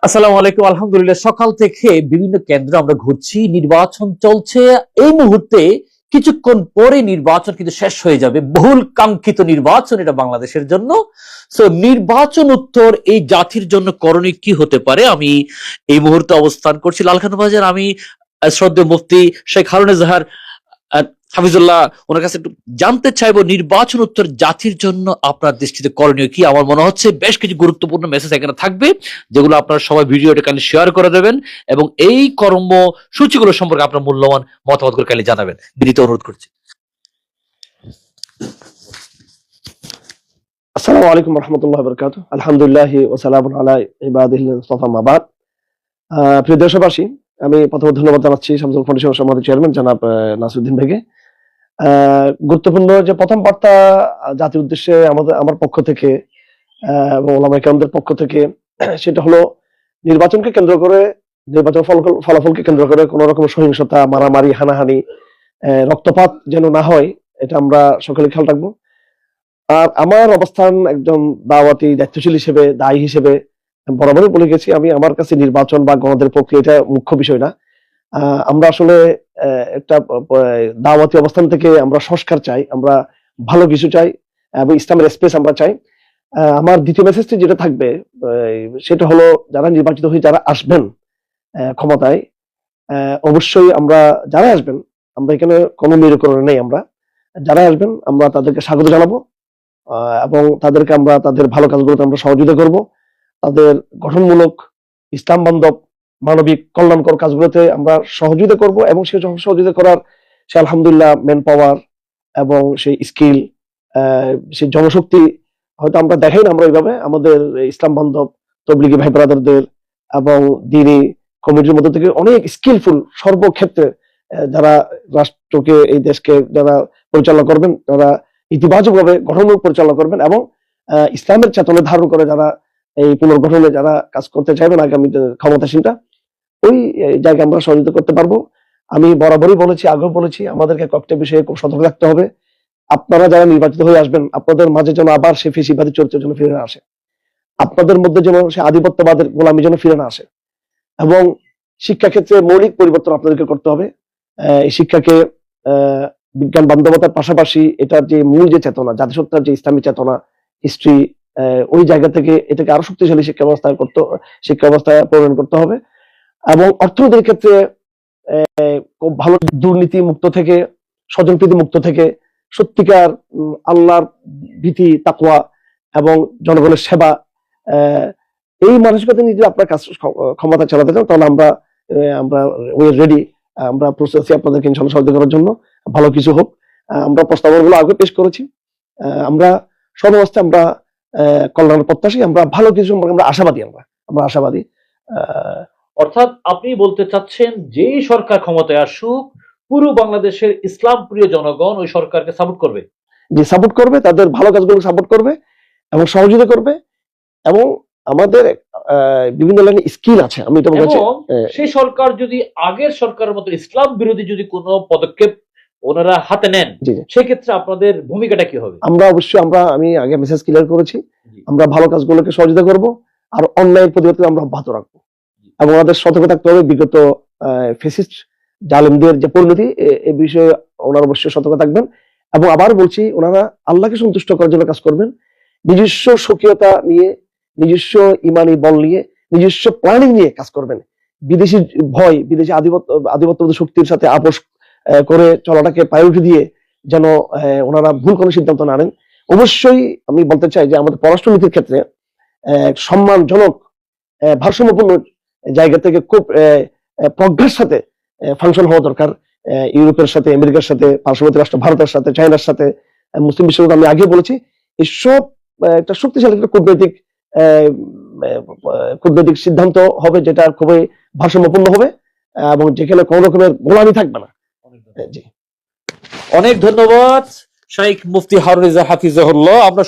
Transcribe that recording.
আসসালামু আলাইকুম। আলহামদুলিল্লাহ, সকাল থেকে বিভিন্ন কেন্দ্র আমরা ঘুরছি, নির্বাচন চলছে। এই মুহূর্তে কিছুক্ষণ পরে নির্বাচন কিন্তু শেষ হয়ে যাবে, বহুল কাঙ্ক্ষিত নির্বাচন এটা বাংলাদেশের জন্য। সো নির্বাচন উত্তর এই জাতির জন্য করণীয় কি হতে পারে, আমি এই মুহূর্তে অবস্থান করছি লালখান বাজার। আমি শ্রদ্ধেয় মুফতি শেখ হারুন জাহার হাফিজুল্লাহ ওনার কাছে একটু জানতে চাইবো, নির্বাচন উত্তর জাতির জন্য আপনার দৃষ্টিতে করণীয় কি। আমার মনে হচ্ছে বেশ কিছু গুরুত্বপূর্ণ মেসেজ এখানে থাকবে, যেগুলো আপনারা সবাই ভিডিওটা কাইন্ডলি শেয়ার করে দেবেন এবং এই কর্মসূচিগুলো সম্পর্কে আপনার মূল্যবান মতামতগুলো কাইন্ডলি জানাবেন, বিনীত অনুরোধ করছি। আসসালামু আলাইকুম রহমতুল্লাহ বরকাত। আলহামদুলিল্লাহ ওয়াসালামু আলা ইবাদিহিল মুস্তাফা মা বাদ। প্রিয় দেশবাসী, আমি প্রথমে ধন্যবাদ জানাচ্ছি শামসুল ফাউন্ডেশনের সম্মানিত চেয়ারম্যান জনাব নাসিরউদ্দিন ভাইকে। গুরুত্বপূর্ণ যে প্রথম বার্তা জাতির উদ্দেশ্যে আমার পক্ষ থেকে এবং ওলামায়ে কেরামদের পক্ষ থেকে, সেটা হলো নির্বাচনকে কেন্দ্র করে, নির্বাচন ফলাফলকে কেন্দ্র করে কোন রকম সহিংসতা, মারামারি, হানাহানি, রক্তপাত যেন না হয়, এটা আমরা সকলে খেয়াল রাখবো। আর আমার অবস্থান একজন দাওয়াতি দায়িত্বশীল হিসেবে, দায়ী হিসেবে বরাবরই বলে গেছি, আমার কাছে নির্বাচন বা গণতান্ত্রিক প্রক্রিয়া এটা মুখ্য বিষয় না। আমরা আসলে একটা দাওয়াতি অবস্থান থেকে আমরা সংস্কার চাই, আমরা ভালো কিছু চাই এবং ইসলামের স্পেস আমরা চাই। আমার দ্বিতীয় মেসেজটি যেটা থাকবে সেটা হলো, যারা নির্বাচিত হয়ে যারা আসবেন ক্ষমতায়, অবশ্যই আমরা যারা আসবেন, আমরা এখানে কোনো মেরুকরণ নেই, আমরা যারা আসবেন আমরা তাদেরকে স্বাগত জানাবো এবং তাদেরকে আমরা তাদের ভালো কাজগুলোতে আমরা সহযোগিতা করব, তাদের গঠনমূলক, ইসলাম বান্ধব, মানবিক, কল্যাণকর কাজগুলোতে আমরা সহযোগিতা করব এবং সেই সহযোগিতা করার সে আলহামদুলিল্লাহ ম্যান পাওয়ার এবং সেই স্কিল, সেই জনশক্তি হয়তো আমরা দেখাই না আমরা ওইভাবে, আমাদের ইসলাম বান্ধব তবলিগি ভাই ব্রাদারদের এবং দিনী কমিটির মধ্যে থেকে অনেক স্কিলফুল সর্বক্ষেত্রে যারা রাষ্ট্রকে, এই দেশকে যারা পরিচালনা করবেন, যারা ইতিবাচক ভাবে গঠনমূলক পরিচালনা করবেন এবং ইসলামের চেতনা ধারণ করে যারা এই পুনর্গঠনে যারা কাজ করতে চাইবেন আগামী ক্ষমতাসীনটা, ওই জায়গায় আমরা সহযোগিতা করতে পারবো। আমি বরাবরই বলেছি, আগেও বলেছি, আমাদেরকে কয়েকটা বিষয়ে খুব সতর্ক থাকতে হবে। আপনারা যারা নির্বাচিত হয়ে আসবেন, আপনাদের মাঝে যেন আবার সে ফেসিবাদী চরিত্র যেন ফিরে না আসে, আপনাদের মধ্যে যেন সে আধিপত্যবাদের গোলামি যেন ফিরে না আসে এবং শিক্ষাক্ষেত্রে মৌলিক পরিবর্তন আপনাদেরকে করতে হবে। এই শিক্ষাকে বিজ্ঞান বান্ধবতার পাশাপাশি এটার যে মূল যে চেতনা, জাতিসত্তার যে ইসলামী চেতনা, হিস্ট্রি, ওই জায়গা থেকে এটাকে আরো শক্তিশালী শিক্ষা ব্যবস্থায় পরিণত করতে হবে এবং অর্থনীতির ক্ষেত্রে খুব ভালো দুর্নীতি মুক্ত থেকে, স্বজনপ্রীতি মুক্ত থেকে, সত্যিকার আল্লাহর ভীতি, তাকওয়া এবং জনগণের সেবা, এই মানসিকতা নিয়ে যদি আপনার কাজ ক্ষমতা চালাতে চান, তাহলে আমরা রেডি, আমরা প্রস্তুত আছি আপনাদেরকে ইনশাআল্লাহ সহযোগিতা করার জন্য। ভালো কিছু হোক। আমরা প্রস্তাবনাগুলো আগে পেশ করেছি। আমরা সর্বাবস্থায় আমরা কল্যাণের প্রত্যাশী, আমরা ভালো কিছু সম্পর্কে আমরা আশাবাদী, আমরা আশাবাদী। অর্থাৎ আপনি বলতে চাচ্ছেন, যেই সরকার ক্ষমতায় আসুক, পুরো বাংলাদেশের ইসলাম প্রিয় জনগণ ওই সরকারকে সাপোর্ট করবে, যে সাপোর্ট করবে, তাদের ভালো কাজগুলো সাপোর্ট করবে এবং সহযোগিতা করবে এবং আমাদের বিভিন্ন লাইনে স্কিল আছে, আমি এটা বলছি। সেই সরকার যদি আগের সরকারের মতো ইসলাম বিরোধী যদি কোনো পদক্ষেপ ওনারা হাতে নেন, সেক্ষেত্রে আপনাদের ভূমিকাটা কি হবে? আমরা অবশ্যই, আমি আগে মেসেজ ক্লিয়ার করেছি, আমরা ভালো কাজগুলোকে সহযোগিতা করব আর অন্যায়ের প্রতিবাদকে আমরা অব্যাহত রাখবো এবং আমাদের সতর্ক থাকতে হবে। বিগত ফ্যাসিস্ট জালেমদের যে পরিণতি, এই বিষয়ে ওনারা অবশ্যই সতর্ক থাকবেন এবং আবার বলছি, ওনারা আল্লাহকে সন্তুষ্ট করার জন্য কাজ করবেন, নিজস্ব স্বকীয়তা নিয়ে, নিজস্ব ইমানি বল নিয়ে, নিজস্ব প্ল্যানিং নিয়ে কাজ করবেন। বিদেশি ভয়, বিদেশি আধিপত্যবাদী শক্তির সাথে আপোষ করে চলাটাকে প্রায়োরিটি দিয়ে যেন ওনারা ভুল কোনো সিদ্ধান্ত না নেন। অবশ্যই আমি বলতে চাই যে আমাদের পররাষ্ট্রনীতির ক্ষেত্রে সম্মানজনক, ভারসাম্যপূর্ণ জায়গা থেকে খুব প্রজ্ঞার সাথে ফাংশন হওয়া দরকার। ইউরোপের সাথে, আমেরিকার সাথে, পার্শ্ববর্তী রাষ্ট্র ভারতের সাথে, চায়নার সাথে, মুসলিম বিশ্বের, আমি আগে বলেছি, এসব একটা শক্তিশালী একটা কূটনৈতিক সিদ্ধান্ত হবে, যেটা খুবই ভারসাম্যপূর্ণ হবে এবং যেখানে কোন রকমের গোলামি থাকবে না। জি, অনেক ধন্যবাদ শেখ মুফতি হারুন হাফিজাহুল্লাহ। আমরা